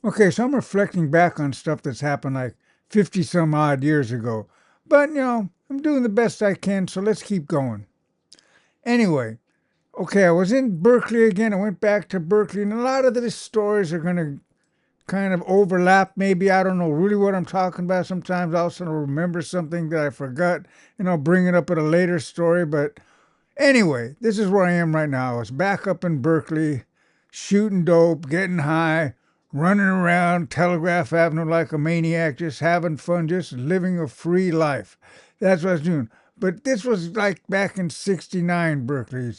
Okay, so I'm reflecting back on stuff that's happened like 50 some odd years ago. But, I'm doing the best I can, so let's keep going. Anyway, okay, I was in Berkeley again. I went back to Berkeley, and a lot of these stories are going to kind of overlap. Maybe I don't know really what I'm talking about. Sometimes I'll also remember something that I forgot, and I'll bring it up at a later story. But anyway, this is where I am right now. I was back up in Berkeley, shooting dope, getting high, running around Telegraph Avenue like a maniac, just having fun, just living a free life. That's what I was doing. But this was like back in '69, Berkeley.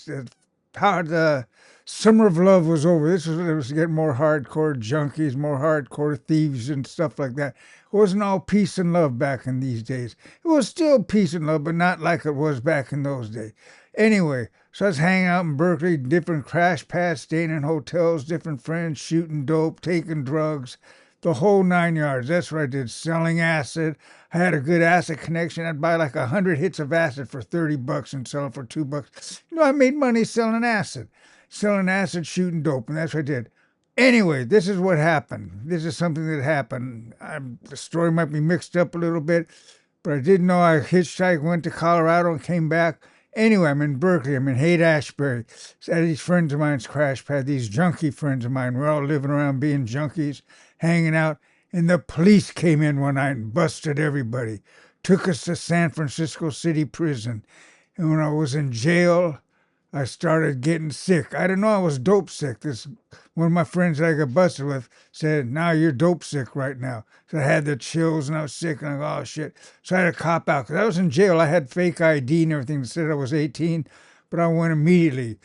How the summer of love was over. This was it was getting more hardcore junkies, more hardcore thieves and stuff like that. It wasn't all peace and love back in these days. It was still peace and love, but not like it was back in those days. Anyway, so I was hanging out in Berkeley, different crash pads, staying in hotels, different friends, shooting dope, taking drugs, the whole 9 yards. That's what I did. Selling acid. I had a good acid connection. I'd buy like 100 hits of acid for $30 and sell it for $2. I made money selling acid, shooting dope, and that's what I did. Anyway, this is what happened. This is something that happened. The story might be mixed up a little bit, but I did know I hitchhiked, went to Colorado, and came back. Anyway, I'm in Berkeley. I'm in Haight-Ashbury. So these friends of mine's crash pad, these junkie friends of mine. We're all living around being junkies, hanging out. And the police came in one night and busted everybody. Took us to San Francisco City Prison. And when I was in jail, I started getting sick. I didn't know I was dope sick. This one of my friends that I got busted with said, "Now you're dope sick right now." So I had the chills and I was sick and I go, "Oh shit!" So I had to cop out because I was in jail. I had fake ID and everything that said I was 18, but I went immediately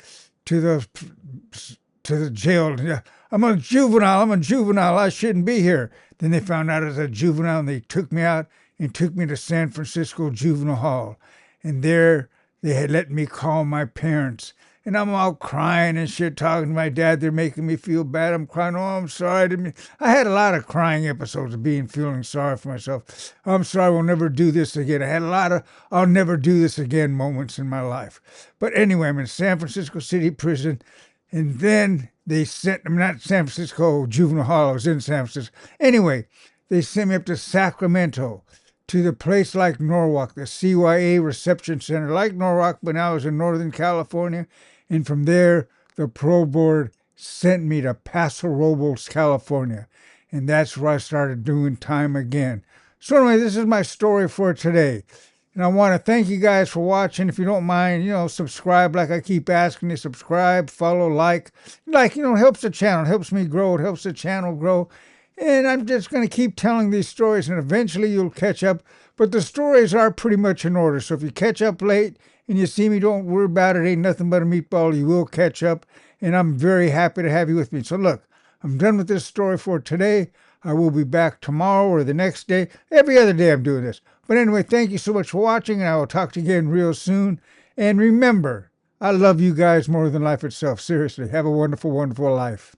to the jail. Yeah, I'm a juvenile. I'm a juvenile. I shouldn't be here. Then they found out I was a juvenile and they took me out and took me to San Francisco Juvenile Hall, and there they had let me call my parents. And I'm all crying and shit, talking to my dad. They're making me feel bad. I'm crying. "Oh, I'm sorry." I had a lot of crying episodes of feeling sorry for myself. "I'm sorry. We'll never do this again." I had a lot of "I'll never do this again" moments in my life. But anyway, I'm in San Francisco City Prison. And then they sent me, not San Francisco Juvenile Hall. I was in San Francisco. Anyway, they sent me up to Sacramento, to the place like Norwalk, the CYA Reception Center, like Norwalk, but now I was in Northern California. And from there, the parole board sent me to Paso Robles, California. And that's where I started doing time again. So anyway, this is my story for today. And I want to thank you guys for watching. If you don't mind, subscribe like I keep asking you. Subscribe, follow, like. Helps the channel, helps me grow. It helps the channel grow. And I'm just going to keep telling these stories, and eventually you'll catch up. But the stories are pretty much in order. So if you catch up late and you see me, don't worry about it. Ain't nothing but a meatball. You will catch up. And I'm very happy to have you with me. So look, I'm done with this story for today. I will be back tomorrow or the next day. Every other day I'm doing this. But anyway, thank you so much for watching, and I will talk to you again real soon. And remember, I love you guys more than life itself. Seriously, have a wonderful, wonderful life.